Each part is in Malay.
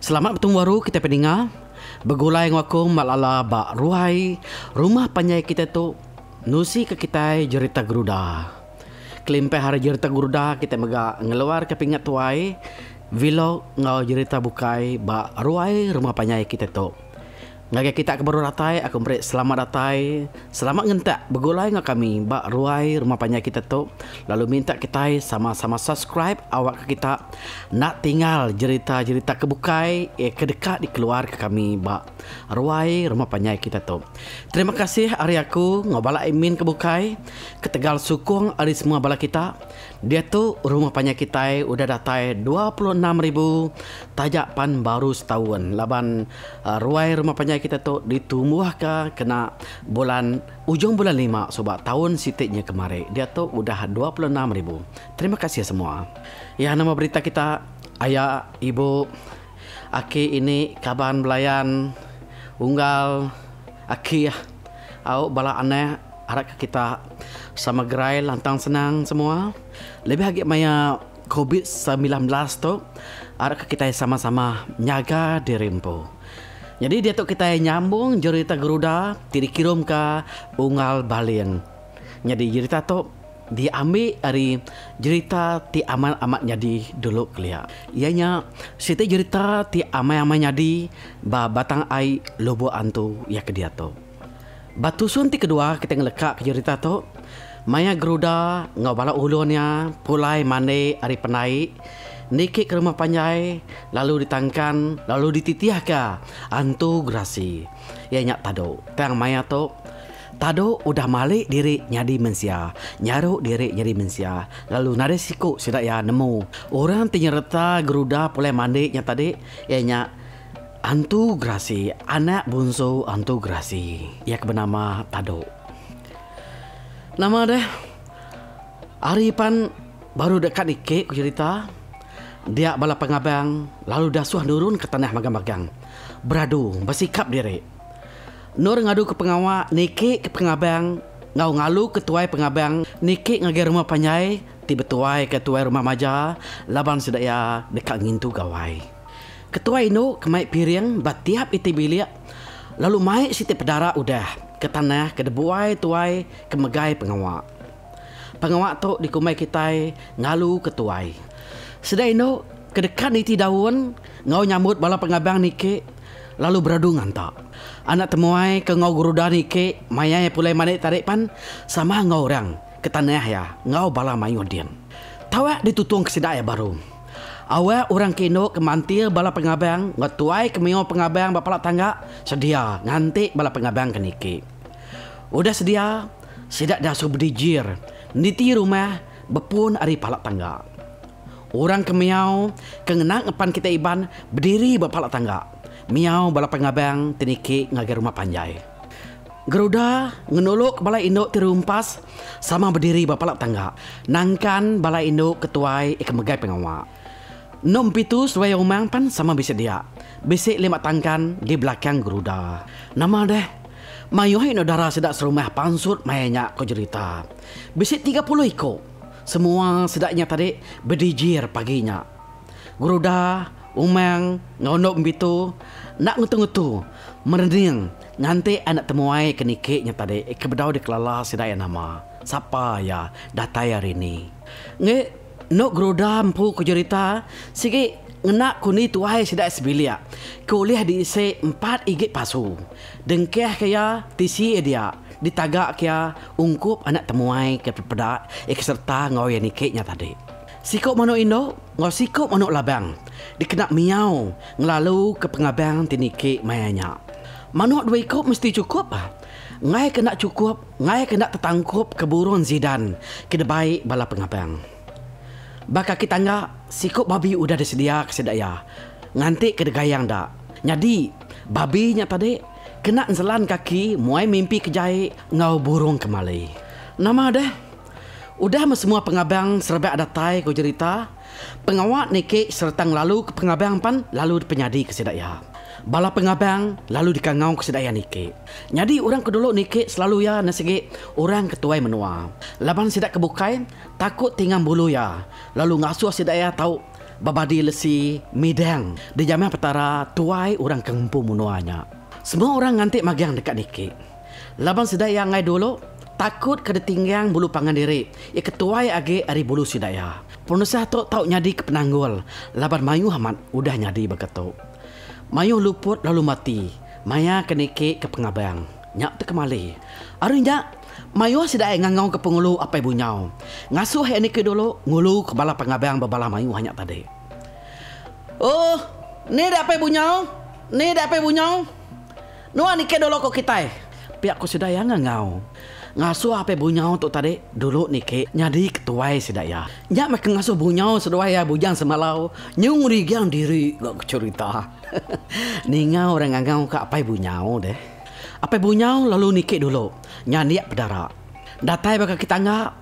Selamat bertemu baru kita pendengar. Begulai ngaku malala bak ruai rumah panjai kita tu nusi ke kita cerita Garuda. Kelimpe hari cerita Garuda kita mega ngeluar ke pingat tuai vlog ngau cerita bukai bak ruai rumah panjai kita tu. Ngagai kita ke baru datai, aku beri selamat datai. Selamat ngentak begulai ngak kami bak ruai rumah panjai kita tu. Lalu minta kita sama-sama subscribe awak ke kita nak tinggal cerita-cerita kebukai kedekat di keluar ke kami bak ruai rumah panjai kita tu. Terima kasih hari aku ngabala imin kebukai ke Tegal Sukung hari semua bala kita. Dia tu rumah panjai kita udah datai 26,000 tajapan baru setahun. Laban ruai rumah panjai kita tu ditumbuh ke kena ujung bulan 5 sebab tahun sitiknya kemarin. Dia tu udah 26,000. Terima kasih semua. Ya, nama berita kita ayah, ibu, aki ini kaban belayan unggal aki au bala aneh harap kita sama gerai lantang senang semua. Lebih lagi maya COVID-19 tu harap kita sama-sama nyaga diri empu. Jadi dia tu kita nyambung cerita Garuda dikirim ke unggal balian. Jadi cerita tu diambil dari cerita ti aman-amat jadi dulu kelia. Ianya siti cerita ti amai-amai jadi batang ai lobo antu ya ke dia tu. Batu sunti kedua kita ngelekak ke cerita tu. Maya Garuda ngabala ulunnya pulai mane ari penai nikik ke rumah panjai lalu ditangkan lalu dititiah ke antu grasi. Ya nyak tado. Tang maya tu tado udah malik diri nyadi mensia, nyaruk diri nyadi mensia. Lalu nade siku sidak ya nemu orang tinyerta Garuda pulai mandi nya tadi ya nyak antu grasi, anak bungsu antu grasi. Ya bernama Tado. Nama deh Aripan baru dekat ikik ku cerita. Dia bala pengabang lalu dasuh nurun ke tanah magang-magang. Beradu, bersikap diri. Nur ngadu ke pengawak, niki ke pengabang, ngau ngalu ke tuai pengabang, niki ngagi rumah panjai, tiba tuai ke tuai rumah maja, laban sedaya dekat ngintu gawai. Ketua ino kemai piring batiap iti bilik, lalu mai siti pedara udah ke tanah ke debuai tuai ke megai pengawak. Pengawak tu dikumai kita ngalu ke tuai. Sedai ino kedekat niti daun ngau nyambut bala pengabang niki lalu beradu ngantak. Anak temuai ke ngau Garuda niki mayai pulai manik tarik pan sama ngau orang ke tanah ya ngau bala mayu diam. Tawa ditutung ke sedaya baru. Awak orang kino kemantil bala pengabang ngatuai ke mio pengabang bapalak tangga sedia ngantik bala pengabang ke niki. Udah sedia sidak dah subdijir niti rumah bepun ari palak tangga. Orang ke miau kengenak ngepan kita iban berdiri bapalak tangga. Miau bala pengabang teniki ngagai rumah panjai. Garuda ngenuluk bala induk tirumpas sama berdiri bapalak tangga. Nangkan bala induk ketuai megai pengawak. Nom pitu suai umang pan sama bisa dia. Bisik lima tangkan di belakang Garuda. Nama deh. Mayuhai no darah sedak serumah pansut mayanya ko cerita. Bisik 30 iko. Semua sedaknya tadi berdijir paginya. Garuda, umang, ngonok pitu, nak ngutu-ngutu, merending. Nanti anak temuai kenikiknya tadi kebedau di kelala sedaya nama. Siapa ya datai hari ini? Nge no Garuda empu ku cerita sigi ngenak kuni tuai sidak sebilia. Kuliah diisi 4 igit pasu. Dengkeh kaya tisi dia ditagak kaya ungkup anak temuai ke pedak serta ngau yang nikiknya tadi. Sikuk manuk indo ngau sikuk manuk labang dikenak miau ngelalu ke pengabang tinikik mayanya. Manuk 2 ikut mesti cukup ah. Ngai kena cukup, ngai kena tertangkup ke burung zidan kena baik bala pengabang. Baka kita enggak sikuk babi udah disedia kesedaya. Nganti kedegayang dak. Jadi babinya tadi kena enselan kaki muai mimpi kejai ngau burung kemali. Nama deh. Udah semua pengabang serba datai ko cerita. Pengawak niki serta lalu ke pengabang pan lalu penyadi kesedaya. Bala pengabang lalu dikangau kesedaya niki. Jadi orang kedulu niki selalu ya nasigi orang ketuai menua. Laban sidak kebukai takut tinggal bulu ya. Lalu ngasuh sedaya tahu babadi lesi midang di jamah petara tuai orang kempu munuanya. Semua orang ngantik magang dekat niki. Laban sedaya ngai dulu takut kada tinggang bulu pangan diri. Ya ketuai age ari bulu sidaya. Penusah tu tahu nyadi ke penanggul. Laban mayu hamat udah nyadi begitu. Mayu luput lalu mati. Maya ke niki ke pengabang. Nyak tu kemali. Arunya mayu sidaya ngangau ke pengulu apa bunyau. Ngasuh yang niki dulu ngulu ke bala pengabang babala mayu hanya tadi. Oh, ni dah apa bunyau? Ni dah apa bunyau? Nuan niki dulu kok kita. Pihak ku sidaya ngangau. Ngasuh apa bunyau tu tadi dulu niki nyadi ketuai sidaya. Nyak mak ngasuh bunyau sedaya bujang semalau nyung rigiang diri gak cerita. Ninga orang ngangau ke apa bunyau deh. Apa bunyau lalu niki dulu nyandi pedara. Datai bakal kita enggak.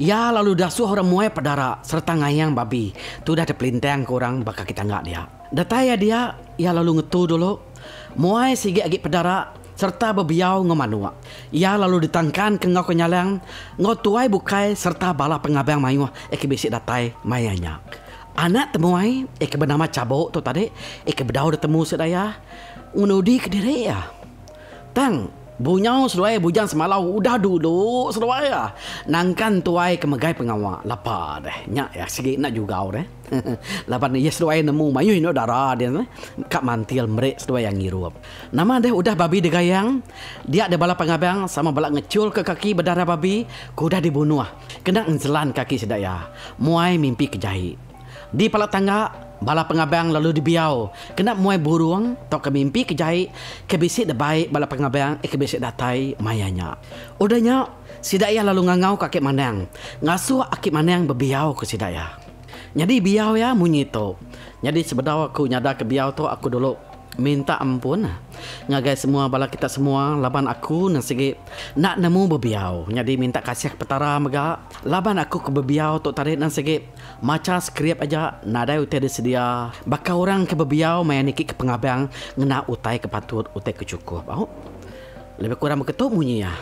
Ya lalu dasuh orang muai pedara serta ngayang babi. Tu dah ada pelintang ke orang bakal kita enggak dia. Datai ya dia ya lalu ngetu dulu. Muai sigi agi pedara serta bebiau ngomanua. Ya lalu ditangkan ke ngau kenyalang. Ngau tuai bukai serta bala pengabang mayu eke bisik datai mayanya. Anak temuai eke bernama Cabuk tu tadi eke bedau ketemu sedaya. Unudi ke diri ya. Tang bunyau seduai bujang semalau udah dulu seduai ya. Nangkan tuai ke megai pengawak lapar deh. Nyak ya segi nak juga deh. Lapan ya seduai nemu mayu ino darah dia kak mantil merek seduai yang ngirup. Nama deh udah babi degayang. Dia ada bala pengabang sama bala ngecul ke kaki berdarah babi. Kudah dibunuh. Kena ngejelan kaki sedaya. Muai mimpi kejahit. Di pala tangga bala pengabang lalu dibiau. Kena muai burung tok ke mimpi kejahit. Kebisik dah baik bala pengabang kebisik datai mayanya. Udahnya sidaya lalu ngangau kakek manang. Ngasuh akik manang bebiau ke sidaya. Jadi biau ya munyi tu. Jadi sebedau aku nyada ke biau tu aku dulu minta ampun ngagai semua bala kita semua laban aku nang segi nak nemu bebiau. Jadi minta kasih petara mega laban aku ke bebiau tu tarik nang segi maca skrip aja nadai utai disedia baka orang ke bebiau main niki ke pengabang ngena utai ke patut utai ke cukup. Oh. Lebih kurang begitu bunyi ya.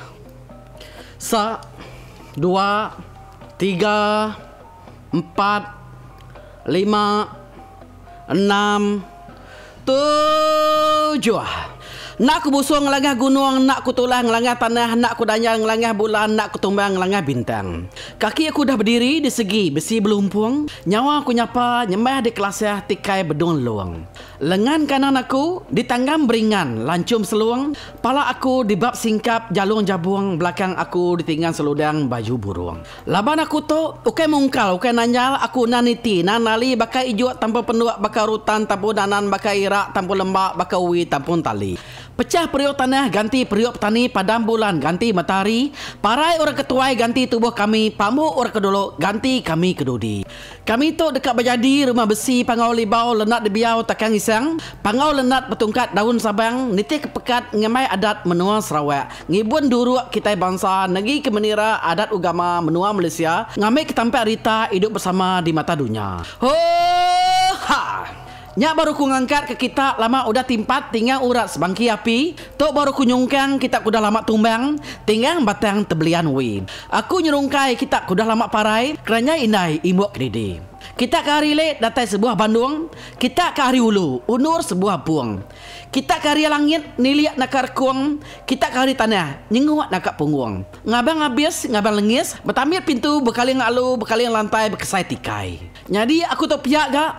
1 2 3 4 5 6 7. Nak ku busung ngelangah gunung, nak ku tulang ngelangah tanah, nak ku danyang ngelangah bulan, nak ku tumbang ngelangah bintang. Kaki aku dah berdiri di segi besi belumpung, nyawa aku nyapa nyembah di kelasnya tikai bedung luang. Lengan kanan aku ditanggam beringan, lancum seluang, pala aku dibab singkap jalung jabuang, belakang aku ditinggal seludang baju burung. Laban aku tu ukai mungkal, ukai nanjal, aku naniti, nanali bakai ijo tanpa penduak bakai rutan, tanpa danan bakai irak, tanpa lembak bakai uwi, tanpa tali. Pecah periuk tanah ganti periuk petani, padam bulan ganti matahari, parai orang ketuai ganti tubuh kami, pamuk orang kedulu ganti kami kedudi. Kami tu dekat berjadi rumah besi pangau libau lenat dibiau takang isang, pangau lenat betungkat daun sabang, niti kepekat ngemai adat menua Sarawak, ngibun duruk kita bangsa, negi ke menira adat agama menua Malaysia, ngamai ke tampak rita hidup bersama di mata dunia. Ho ha. Nyak baru ku ngangkat ke kita lama udah timpat tinggal urat sebangki api. Tok baru ku nyungkang kita kudah lama tumbang tinggal batang tebelian win. Aku nyerungkai kita kudah lama parai kerana indai imbuk kedidi. Kita ke hari lek datai sebuah Bandung. Kita ke hari ulu unur sebuah puang. Kita ke hari langit niliak nakar kuang. Kita ke hari tanah nyenguat nakak punggung. Ngabang habis ngabang lengis bertamir pintu bekali ngalu bekali lantai bekesai tikai. Jadi aku tu piak gak.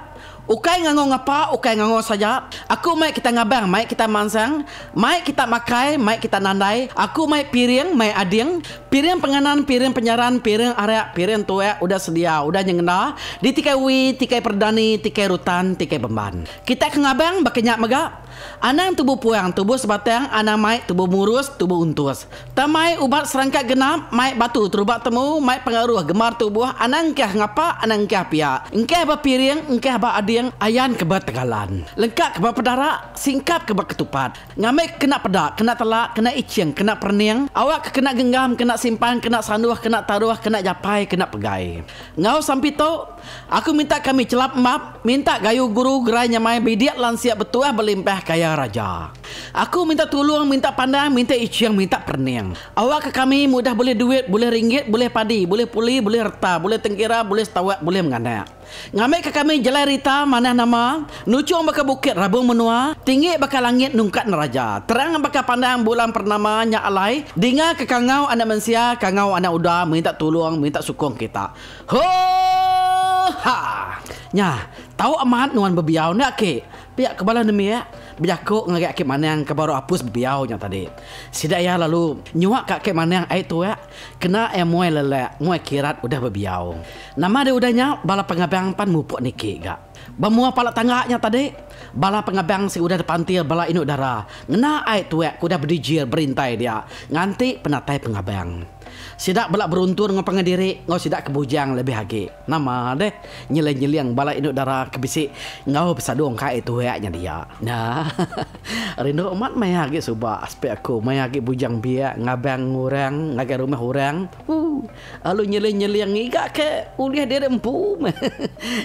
Ukai ngangong apa, ukai ngangong saja. Aku mai kita ngabang, mai kita mansang, mai kita makai, mai kita nandai. Aku mai piring, mai ading. Piring penganan, piring penyaran, piring area, piring tuak udah sedia, udah nyengena. Di tikai wi, tikai perdani, tikai rutan, tikai beban. Kita ke ngabang bakenyak mega. Anang tubuh puang, tubuh sebatang, anang mai tubuh murus, tubuh untus. Tamai ubat serangkat genap, mai batu terubat temu, mai pengaruh gemar tubuh. Anang kah ngapa, anang kah pia. Engkah ba piring, engkah ba ading, ayan keba tegalan. Lengkap keba pedara, singkap keba ketupat. Ngamai kena pedak, kena telak, kena icing, kena perniang. Awak kena genggam, kena simpan, kena sanduh, kena taruh, kena japai, kena pegai. Ngau sampai tu, aku minta kami celap map, minta gayu guru gerai nyamai bidiak lansia betua berlimpah sudah kaya raja. Aku minta tolong, minta pandang, minta iciang, minta perniang. Awak ke kami mudah boleh duit, boleh ringgit, boleh padi, boleh puli, boleh harta, boleh tengkira, boleh setawak, boleh menganak. Ngamai ke kami jalan rita mana nama, nucung baka bukit rabung menua, tinggi baka langit nungkat neraja, terang baka pandang bulan pernama nya alai, dinga ke kangau anak manusia, kangau anak udah minta tolong, minta sukong kita. Ho ha. Nya, tahu amat nuan bebiau nak ke? Pihak kebala demi ya. Bijako ngagak ke mana yang kebaru hapus bebiau nya tadi. Sidak ya lalu nyuak kak ke mana yang ai tu ya. Kena muai lelek, muai kirat udah bebiau. Nama dia udahnya bala pengabang pan mupuk niki gak. Bamua pala tangganya tadi. Bala pengabang si udah depantil bala inuk darah. Ngena ai tu ya kuda berdijir berintai dia. Nganti penatai pengabang. Sidak belak beruntun ngau pengadiri, ngau sidak kebujang lebih lagi. Nama deh nyeleng-nyeleng bala induk darah kebisik ngau pesadong kai itu hayaknya dia. Nah, rindu amat maya lagi subah aspek aku, maya lagi bujang biak ngabang orang, ngagai rumah orang. Alu nyeleng-nyeleng igak ke uliah dia empu.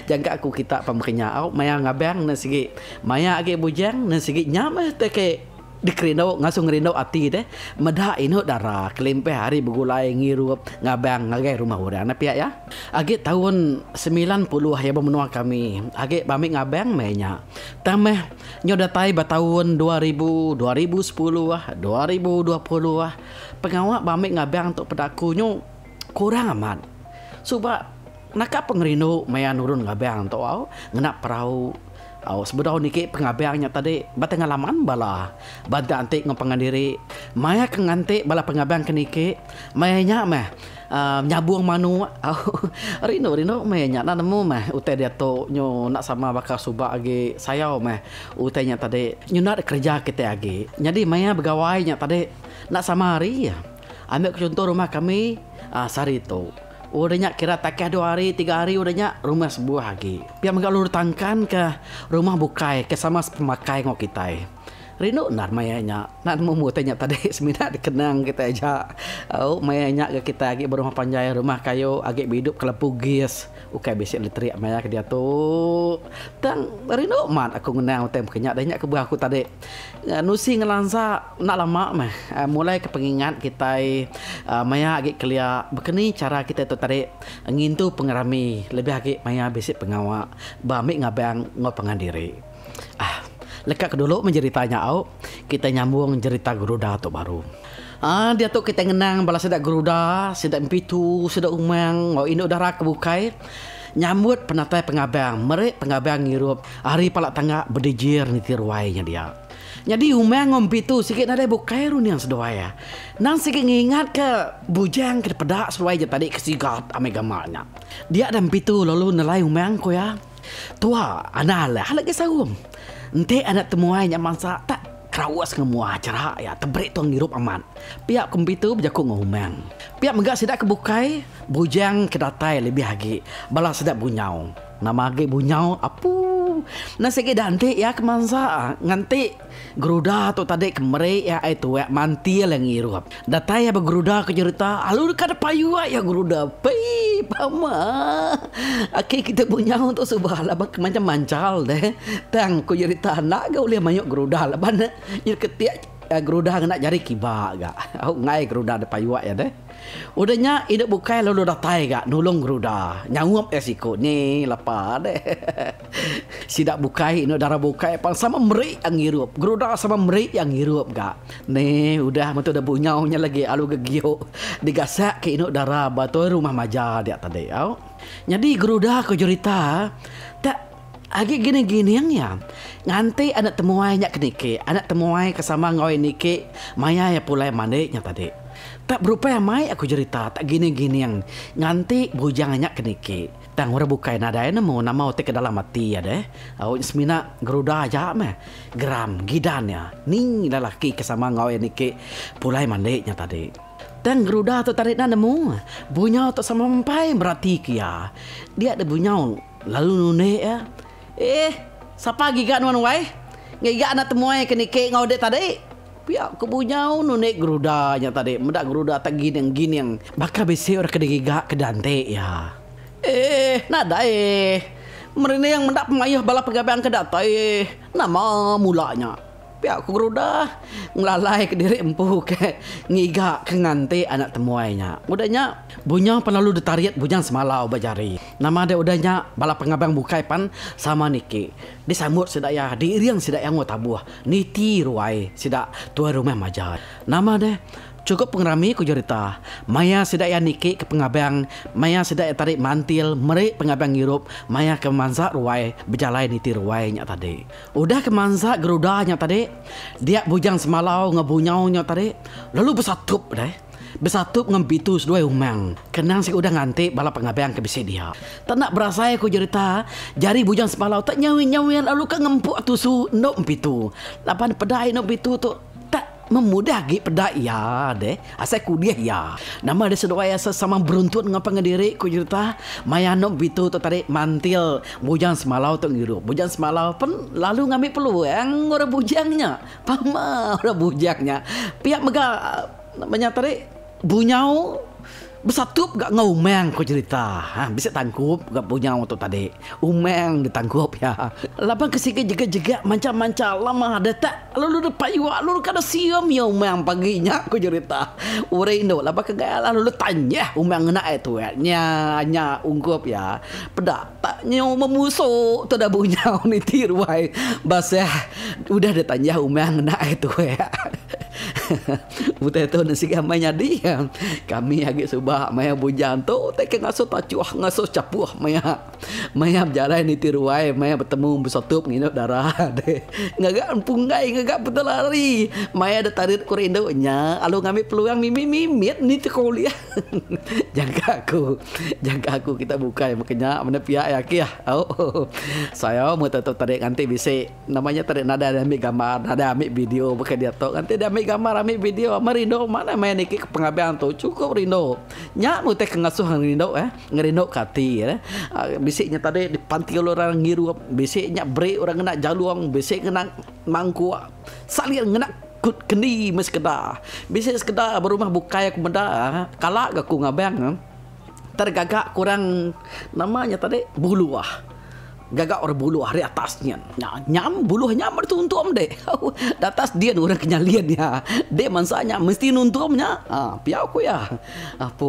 Jangka aku kita pemkenya au maya ngabang na sigi. Maya lagi bujang na sigi nyamah teke dikerindau ngasung ngerindau ati deh medah ino darah kelimpe hari begulai ngirup ngabang ngagai rumah orang na pihak ya agi tahun 90 ya bemenua kami agi bami ngabang mainnya tameh nyodatai batahun 2000 2010 2020 pengawak bami ngabang untuk pedakunyo kurang amat suba nakap pengerindau maya nurun ngabang untuk au ngenak perahu. Sebedah niki pengabangnya tadi batengalaman bala bada antik ngepengandiri maya kengantik bala pengabang keniki mayanya mah nyabung manu rino mayanya nanamu mah utai dia to nyo nak sama bakal subak agi sayau mah utainya tadi nyo nak kerja kita agi jadi maya begawainya tadi nak sama hari ya ambil contoh rumah kami Sarito. Udahnya kira takah 2 hari 3 hari udahnya rumah sebuah lagi. Biar mereka lur tangkan ke rumah bukai ke sama pemakai ngok kita. Rino nar mayanya. Nak mau tanya tadi semina dikenang kita aja. Oh mayanya ke kita lagi berumah panjai rumah kayu agak hidup kelepu gis. Ukai besok litrik maya ke dia tu. Tang Rino mat aku ngenang tem kenyak danya ke aku tadi. Nusi ngelansa nak lama mah. Mulai ke pengingat kita maya agak kelia bekeni cara kita tu tadi ngintu pengerami lebih agak maya besok pengawak. Bami ngabang ngopengandiri. Lekak dulu menceritanya au kita nyambung cerita geruda tu baru. Dia tu kita ngenang bala sedak geruda, sedak empitu, sedak umang, ngau induk darah kebukai. Nyambut penatai pengabang, merek pengabang ngirup hari palak tangga berdijir niti ruainya dia. Jadi umang ngompitu sikit nada bukai run yang sedaya. Nang sikit ngingat ke bujang ke pedak seruai je tadi kesigat ame gamalnya. Dia dan pitu lalu nelai umang ko ya. Tua anala halak gesawum. Ente anak temuai yang mangsa tak kerawas ngemua acara ya tebrik tuang dirup aman. Pihak kompitu berjaku ngomong. Pihak megak sedak kebukai bujang kedatai lebih lagi. Balas sedak bunyau. Nama lagi bunyau apu. Nasi ke dante ya kemansa nganti geruda tu tadi kemere ya itu ya mantil yang irup. Datai ya bergeruda ke cerita alur kada payu ya geruda. Pai pama. Aki kita punya untuk subah lah macam mancal deh. Tang ku cerita nak ke boleh mayuk geruda lah bana. Jadi ketiak geruda nak jari kiba gak. Aku ngai geruda ada payu ya deh. Udahnya hidup bukai lalu datai gak nulung geruda. Nyangup esiko ni lapar deh. Sidak bukai ino darah bukai pan sama merik yang hirup. Geruda sama merik yang hirup gak. Nih udah mentu dah bunyaunya lagi alu gegio. Digasak ke ino darah batu rumah maja dia tadi. Jadi geruda ke cerita tak agak gini-gini yang ya. Nganti anak temuai nyak keniki. Anak temuai kesama ngoi niki. Maya ya pulai mandeknya tadi. Tak berupa yang mai aku cerita. Tak gini-gini yang. Nganti bujangannya keniki. Tang ora bukai nadai nemu nama otek ke dalam mati ya deh. Semina geruda aja meh. Geram gidannya. Ning lelaki kesama ngoi niki. Pulai mandeknya tadi. Dan geruda tu tarik nemu. Bunyau tu sama mempai berarti kia. Dia ada bunyau. Lalu nunek ya. Siapa giga nuan wai? Giga anak temuai kenike ngau dek tadi. Piak kebunyau nunek gerudanya tadi. Mendak geruda tak gini yang bakal besi orang kede giga ke dante ya. Nada Mereka yang mendak pemayuh bala pegabang ke data nama mulanya. Pihak ku gerudah ngelalai ke diri empu ke ngiga ke ngante anak temuainya. Udahnya bunya penalu detariat bujang semalau bajari. Nama dia udahnya bala pengabang bukai pan sama niki. Disambut sedaya diiriang sedaya ngotabuah. Niti ruai sidak tua rumah majar. Nama dia cukup pengerami ku cerita. Maya sedaya niki ke pengabang, maya sedaya tarik mantil, merik pengabang ngirup, maya ke manza ruai, berjalai niti ruai nya tadi. Udah ke manza geruda nya tadi, dia bujang semalau ngebunyau nya tadi, lalu bersatup deh. Bersatup ngempitu sedua umang. Kenang si udah nganti bala pengabang ke bisi dia. Tak nak berasa aku cerita, jari bujang semalau tak nyawi-nyawi lalu kan ngempuk tusu no empitu. Lapan pedai no empitu tu memudah gi pedak ya deh asal kuliah ya nama dia sedua ya sesama beruntut ngapa ngediri ku cerita mayano bitu tu tarik mantil bujang semalau tu ngiru bujang semalau pun lalu ngambil peluang orang bujangnya pama orang bujangnya pihak mega namanya tarik bunyau bersatup gak ngaumeng ku cerita bisa tangkup gak punya untuk tadi umeng ditangkup ya lapang kesika juga manca-manca lama ada tak lalu depan iwa lalu kada siam ya umeng paginya ku cerita uraindo lapang kegaya lalu tanya umeng nak itu ya nya ungkup ya pedak tak nyo memusuh tu dah punya ni tirwai basah udah ditanya umeng nak itu ya Buta itu nasi gamanya dia. Kami agak subah maya bujang tu tak ngasuh tacuah ngasuh capuh maya berjalan di tiruai maya bertemu bersatup nginep darah deh. Ngagak punggai ngagak betul lari. Maya ada tarik kurindo nya alu ngambil peluang mimit ni tu kuliah. Jaga aku kita buka makanya mana pihak ya kia. Oh. Saya mau tetap tarik nanti bisa namanya tarik nada ambil gambar, nada ambil video pakai dia tok nanti dia ambil gambar ambil video Rindo mana main niki pengabean tu cukup Rindo nya mu teh ngasuh Rindo ngerindo kati ya bisiknya tadi dipantil orang ngiru bisiknya break orang kena jaluang bisik kena mangku salin kena kut kendi mes kedah bisik sekedar berumah bukai aku benda kalak aku ngabang tergagak kurang namanya tadi buluah gagak orang buluh hari atasnya nyam buluhnya bertuntum deh di atas dia orang kenyalian ya deh mansanya mesti nuntumnya pihak aku ya apa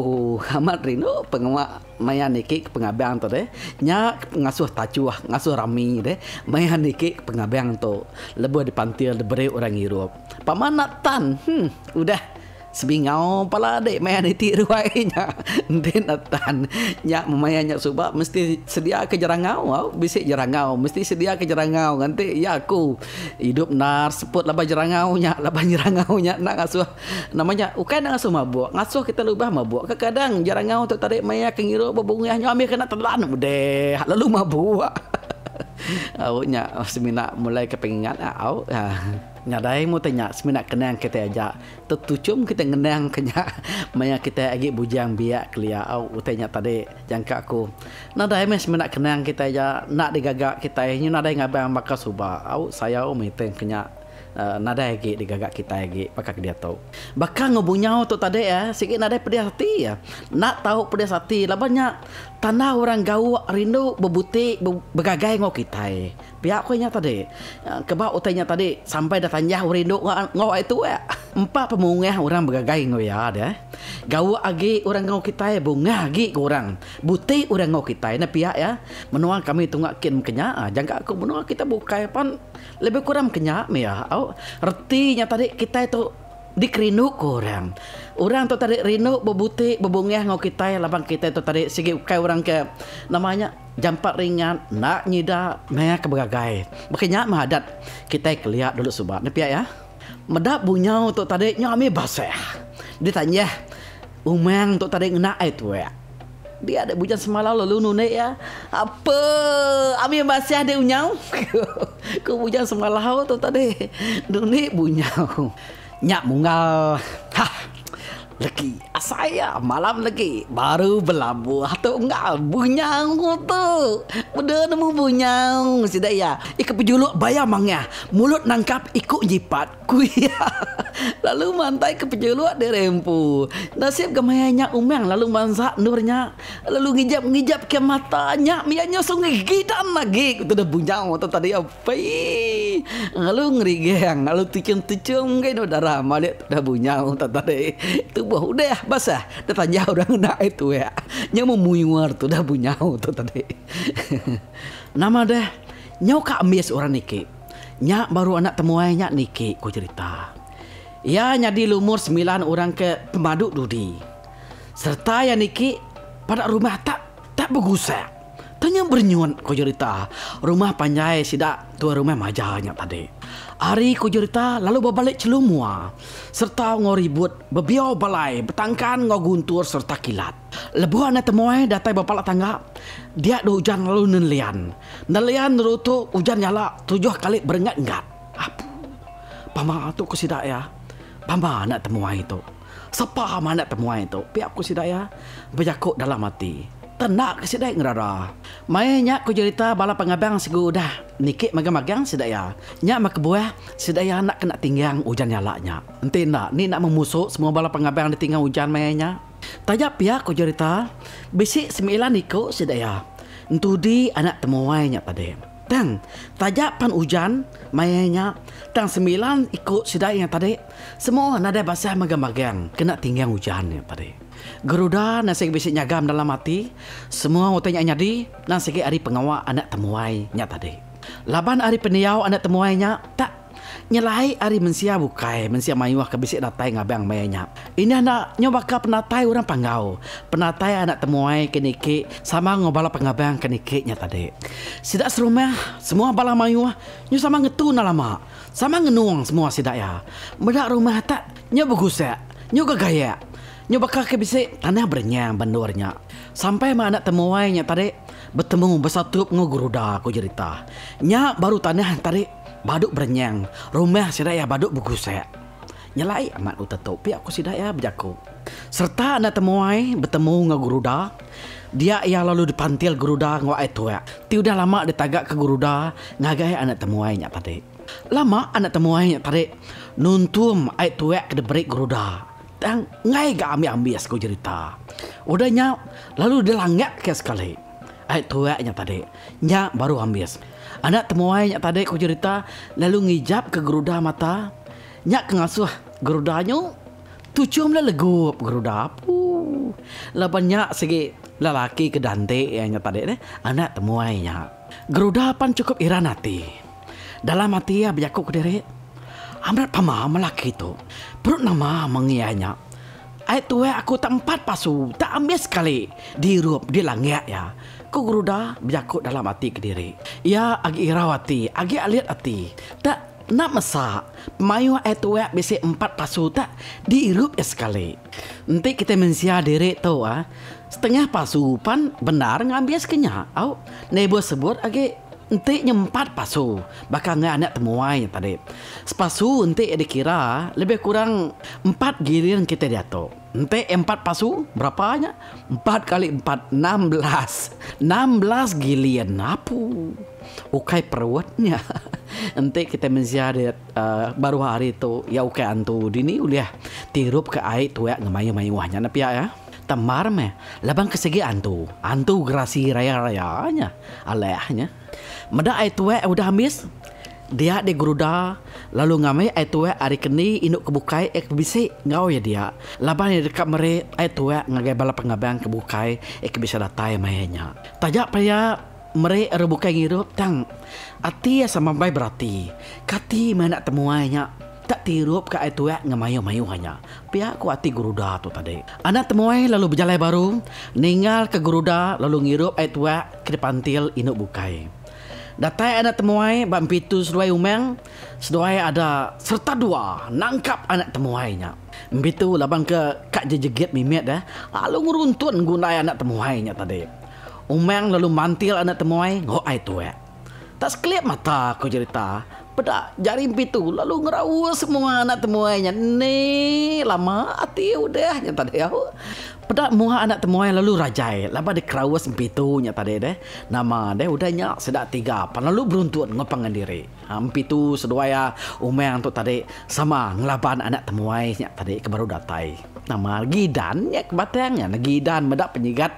amat Rino pengamak maya niki pengabang tu deh nya ngasuh tacuah ngasuh rami deh maya niki pengabang tu lebih dipantil diberi orang hirup pamanatan udah sebingau pala dek maya niti ruainya denatan nya memayanya subak mesti sedia ke jerangau bisik jerangau mesti sedia ke jerangau nanti ya aku hidup nar seput laba jerangau nya nak ngasuh namanya ukai nak ngasuh mabuk ngasuh kita lubah mabuk kadang jerangau tu tarik maya ke ngiru bebungahnya ambil kena telan deh lalu mabuk awaknya semina mulai kepengingan nyadai mu tanya semina kenang kita aja tertucum kita ngenang kenya maya kita agi bujang biak kelia utanya tadi jangka aku nadai mes semina kenang kita aja nak digagak kita nyu nadai ngabang maka suba saya meten kenya nadai agi digagak kita agi pakak dia tahu bakal ngebunyau tu tadi ya sikit nadai pedas hati ya nak tahu pedas hati lah banyak tanah orang gau rindu bebutik begagai ngau kita pihak aku nya tadi kebak utanya tadi sampai datanya rindu ngau itu ya empat pemungah orang begagai ngau ya deh gau agi orang ngau kita bunga agi orang butik orang ngau kita na pihak ya menuang kami tungakin kenya jangka aku menuang kita bukai pan lebih kurang kenya ya retinya tadi kita itu dikerinuk orang tu tadi rinuk bebutik bebungah ngau kita lapang kita itu tadi segi ukai orang ke namanya jampak ringan nak nyida maya kebegagai makanya mahadat kita kelihat dulu subah ni pihak ya medap bunyau tu tadi nyami basah ditanya umang tu tadi ngena itu ya dia ada bujang semalau lalu nune ya apa ambil basah dia unyau ke bujang semalau tu tadi nune bunyau nyak mungal lagi Saya malam lagi baru berlabuh tu enggak bunyang tu. Udah nemu bunyang sudah ya. Ika pejuluk bayar mangnya. Mulut nangkap ikut jipat kuya. Lalu mantai ke pejuluk dia rempu. Nasib gemayanya umang lalu mansak nurnya. Lalu ngijap-ngijap ke matanya. Mianya sungai gidan lagi. Itu dah bunyang tu tadi apa? Lalu ngerigeng, lalu tucung-tucung kan darah malik dah bunyang tu tadi. Itu udah basah. Dah tanya orang nak itu ya. Yang memuyuar tu dah bunyau tu tadi. Nama dah nyau kak amis orang niki. Nyak baru anak temuai nyak niki ku cerita. Ya nyadi lumur 9 orang ke pemaduk dudi. Serta yang niki pada rumah tak bergusak. Tanya bernyuan ku cerita. Rumah panjai sidak tua rumah majanya tadi. Hari ku cerita lalu berbalik celumua. Serta ngoribut bebiau balai betangkan ngoguntur serta kilat. Lebuh anak temuai datai bapalak tangga. Dia ada hujan lalu nelian. Nelian nerutu hujan nyala 7 kali berengat-engat. Apa? Pama tu ku sidak ya. Pama anak temuai itu. Siapa anak temuai itu? Pihak ku sidak ya. Berjakuk dalam hati. Tenak kesidai ngerara. Mainnya ku cerita bala pengabang segu dah nikik magang-magang sedaya. Ya. Nya mak buah sedaya nak kena tinggang hujan nyalaknya. Enti nak ni nak memusuk semua bala pengabang ditinggang hujan mainnya. Tajak pihak ku cerita bisik 9 ikut sedaya. Entu di anak temuainya tadi. Tang tajak pan hujan mainnya tang 9 ikut sedaya tadi. Semua nada basah magang-magang kena tinggang hujannya tadi. Geruda nasi bisik nyagam dalam hati. Semua utanya nyadi nasi hari pengawal anak temuai nya tadi. Laban hari peniau anak temuainya tak nyelai hari mensia bukai mensia mayuah ke bisik datai ngabang mayanya. Ini anak nyobaka penatai orang panggau. Penatai anak temuai keniki sama ngobala pengabang keniki nya tadi. Sidak serumah semua bala mayuah nyu sama ngetu lama. Sama ngenuang semua sidak ya. Medak rumah tak nyu bagusak, nyu gagaya. Nyobaka ke bisik tanah bernyang bandurnya. Sampai ma anak temuainya tadi bertemu bersatu ngoguruda ku cerita. Nya baru tanah tadi baduk bernyang. Rumah sidaya baduk begusek. Nyalai amat utatupi aku sidaya berjaku. Serta anak temuai bertemu ngoguruda. Dia ia lalu dipantil guruda ngwa itu ya. Tiudah lama ditagak ke guruda ngagai anak temuainya tadi. Lama anak temuainya tadi nuntum itu ya ke debrik guruda. Dan ngai gak ambil aku cerita. Udahnya lalu dia langak ke sekali. Ayat tuanya tadi. Nya baru ambil. Anak temuainya tadi aku cerita lalu ngijap ke geruda mata. Nya kengasuh gerudanya. Tucum lah legup geruda. Labannya segi lelaki ke dante yang tadi deh. Anak temuainya. Geruda pan cukup iran hati. Dalam hati ya berjakuk ke diri. Amrat pamah lelaki itu. Perut nama mengianya. Itu aku tak 4 pasu. Tak ambil sekali. Dirup, di langit ya. Ku geruda berjakut dalam hati ke diri. Ya agi irawati. Agi alit hati. Tak nak masak. Pemayu itu bisa 4 pasu. Tak dirup ya sekali. Nanti kita mensia diri tu. Setengah pasu pan benar ngambil sekenya. Nebo sebut agi. Enti nyempat pasu. Bakal anak temuai tadi. Sepasu enti dikira lebih kurang 4 giliran kita jatuh. Enti 4 pasu berapanya? 4 kali 4 16 giliran. Apu ukai perutnya. Enti kita menziadat baru hari itu ya ukai antu dini uliah tirup ke air tu ya ngemayu-mayuahnya napi ya. Tamar meh labang kesegi antu gerasi raya-rayanya alehnya. Meda itu udah habis. Dia di geruda lalu ngamai itu hari keni induk kebukai bisa ngau ya dia. Laban yang dekat mere itu ngagai bala pengabang kebukai bisa datai mayanya. Tajak paya mere rebukai ngirup tang. Ati ya sama bay berarti. Kati mana temuainya tak tirup ke itu ngemayu-mayu hanya. Pihak ku ati geruda tu tadi. Anak temuai lalu berjalan baru ninggal ke geruda lalu ngirup itu ke depantil induk bukai. Datai anak temuai bampitu seduai umeng. Seduai ada serta 2 nangkap anak temuainya. Begitu labang ke kak jejegit mimet dah. Lalu nguruntun gunai anak temuainya tadi. Umeng lalu mantil anak temuai ngok itu Tak sekelip mata aku cerita. Pedak jari pitu lalu ngerawu semua anak temuainya. Ni lama hati udah nya tadi aku. Pedak muha anak temuai lalu rajai. Laba de kerawas pitu nya tadi deh. Nama deh udahnya sedak 3 pan lalu beruntun ngopangan diri. Pitu seduaya umeng tu tadi sama ngelaban anak temuai nya tadi ke baru datai. Nama gidan ya kebatangnya gidan medak penyigat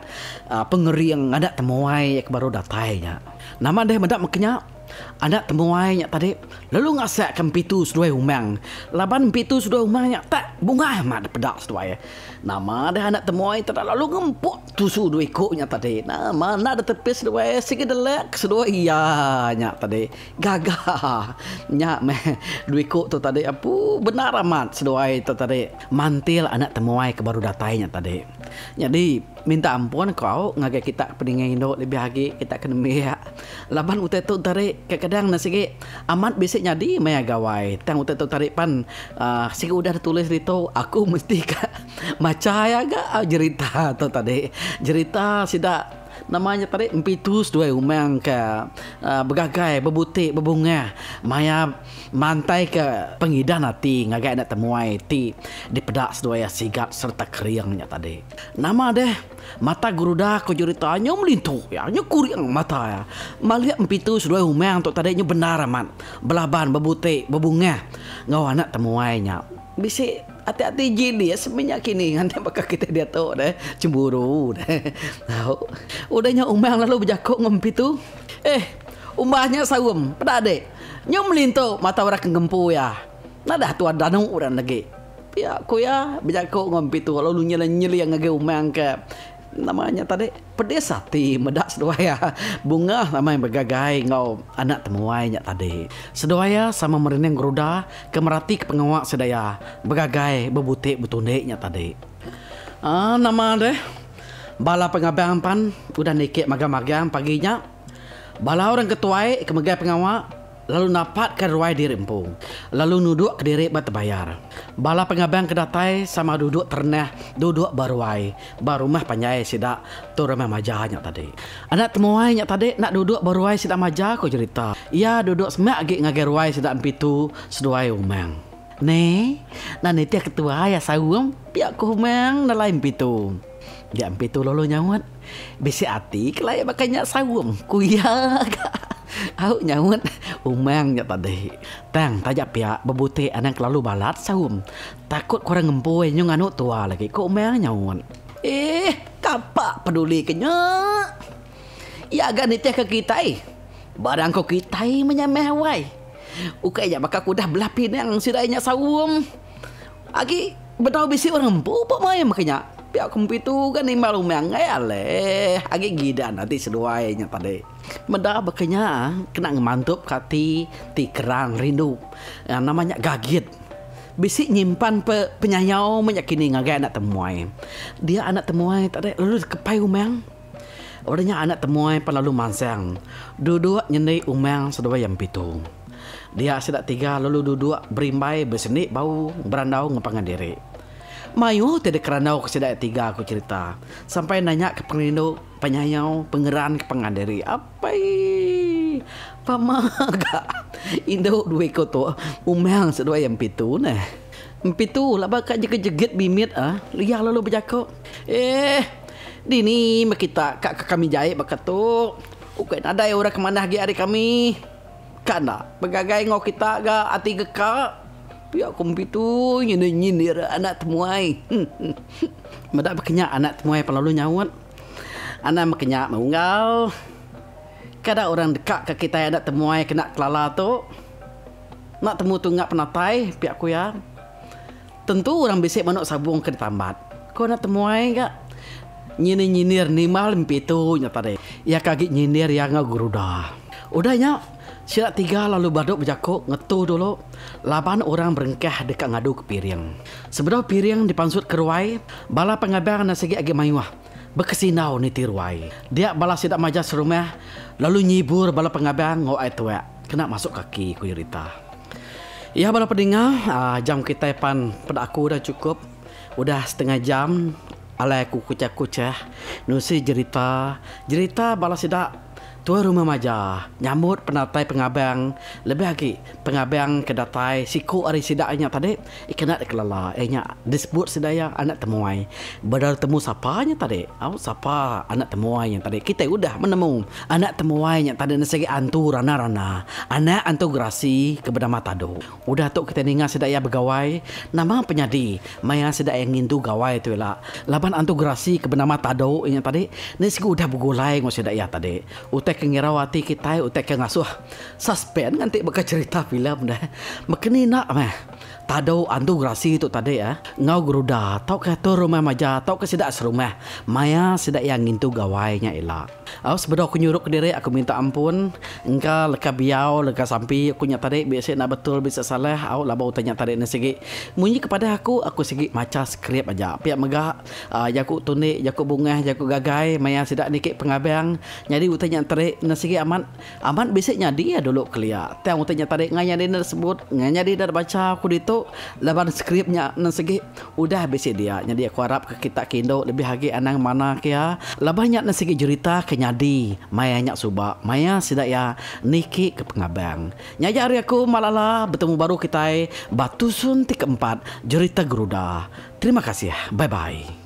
pengeriang anak temuai ya ke baru datainya. Nama deh medak makanya anak temuai nya tadi lalu ngasak kan pitu seduai umang. Laban pitu seduai umangnya tak bunga amat pedak seduai. Nama deh anak temuai tak lalu ngempuk tusu dua ikutnya tadi. Nama nak ada tepis seduai sikit delek seduai iya nya tadi. Gagah nya meh dua ikut tu tadi apu benar amat seduai tu tadi. Mantil anak temuai ke baru datainya tadi. Jadi minta ampun kau ngagai kita pedingai Indo lebih lagi kita kena miak. Laban utai tu tarik kadang-kadang nasi amat bisik nyadi maya gawai. Tang utai tu tarik pan sik udah tulis itu aku mesti maca ya gak cerita tu tadi. Cerita sidak namanya tadi empitus dua umang ke bergagai berbutik berbunga maya mantai ke pengidan hati ngagai nak temuai ti di pedak sedua sigat serta keriangnya tadi. Nama deh mata guruda ko ceritanya melintu ya nya kuriang mata ya. Malihat empitus dua umang tu tadi nya benar amat belaban berbutik berbunga ngau anak temuainya. Bisik hati-hati jili ya semenjak kini nanti bakal kita dia tahu deh cemburu deh. Tahu udahnya umang lalu berjakuk ngompi tu umahnya sawum pada adek nyom melinto mata orang kenggempu ya nada tuan danau orang lagi ya aku ya berjakuk ngompi tu lalu nyeli yang ngage umang ke namanya tadi pedes hati medak sedoaya bunga namanya bergagai ngau anak temuainya tadi sedoaya sama mereneng geruda kemerati ke pengawak sedaya bergagai bebutik betundeknya tadi nama deh bala pengabang pan udah nikik magang-magang paginya bala orang ketuai ke megai pengawak lalu napat ke ruai di rempung lalu nuduk ke diri bat bayar bala pengabang kedatai sama duduk terneh duduk baruai barumah panjai sidak tu ramai majahnya tadi anak temuainya tadi nak duduk baruai sidak majah ko cerita ia duduk semak agi ngagai ruai sidak empitu seduai umang ne nah ni tiak ketua ya sawum piak ko umang na lain pitu dia empitu lolo nyawat bisi ati kelai makanya sawum kuya au nyawat umangnya tadi tang tajak pihak bebutik anak lalu balat saum takut kurang ngempoi nyung anu tua lagi kok umang nyawat kapak peduli kenya ya agak nitih ke kita barang kau kita menyameh wai ukainya maka kudah belah pinang sidainya saum lagi bedau bisi orang empu apa mai makanya pihak kompitu kan imbal umang ale agi gidan nanti seduainya tadi meda bekenya kena ngemantup kati ti kerang rindu yang namanya gagit bisi nyimpan penyayau menyakini ngagai anak temuai dia anak temuai tadi lalu kepai umang orangnya anak temuai lalu mansang duduk nyendai umang seduai yang pitu dia sedak 3 lalu duduk berimbai berseni bau berandau ngepangan diri mayu tidak keranau kesedak 3 aku cerita sampai nanya ke pengindo penyayau pengeran ke pengandiri apa pamaga indo dua koto umang sedua yang pitu nah pitu lah bakal jegit bimit liah lalu berjakok dini makita kak kami jahit bakat tu ukai ada orang kemana lagi hari kami kana begagai ngau kita ga ati gekak pihak kompitu nyinir anak temuai medak berkenyak anak temuai pelalu nyawat anak berkenyak mengunggal kada orang dekat ke kita anak temuai kena kelala tu nak temu tu ngak penatai pihak ku ya tentu orang bisik manuk sabung ke tambat kau nak temuai gak nyinir nimal empitu nyata deh ya kaki nyinir yang ngaguruda udahnya silat 3 lalu baduk berjakuk ngetuh dulu laban orang berengkah dekat ngadu ke piring sebelah piring dipansut ke ruai bala pengabang nasigi agi mayuah berkesinau niti ruai dia bala sidak majah serumah lalu nyibur bala pengabang ngau ai tuak kena masuk kaki ku cerita ya bala pendengar jam kita pan pada aku dah cukup udah setengah jam alai ku kucah-kucah nusi cerita bala sidak Tua rumah maja nyambut penatai pengabang lebih lagi pengabang kedatai siku ari sidaknya tadi ikena kelala nya disebut sidaya anak temuai badal temu sapanya tadi sapa anak temuainya tadi kita udah menemu anak temuainya tadi nesegi antu rana anak antugrasi kepada matado udah tu kita ninga sidaya begawai nama penyadi maya sidaya ngindu gawai tu lah laban antugrasi kepada matado nya tadi nesegi udah begulai ngos sidaya tadi utek ngirawati kita utek ngasuh suspend nanti bakal cerita film dah makni nak mah tado antugrasi tu tadi ngau geruda tau ke tu rumah maja tau ke sidak serumah maya sidak yang ngintu gawainya elak sebelum aku nyuruh ke diri aku minta ampun engkau leka biau leka sampi aku nyata dek biasa nak betul bisa salah labau tanya tadi segi munyi kepada aku segi maca skrip aja pihak megah jaku tunik jaku bunga jaku gagai maya sidak nikik pengabang jadi utanya tadi segi aman bisa nyadi dulu kelia tiang utanya tadi nganya dia sebut nganya dia dah baca aku itu laban skripnya segi udah bisa dia jadi aku harap ke kita kindo lebih lagi anang mana kia labannya segi cerita kenyadi maya nyak suba maya sidak ya niki ke pengabang nyaja hari aku malala bertemu baru kita batu suntik keempat cerita Garuda. Terima kasih, bye bye.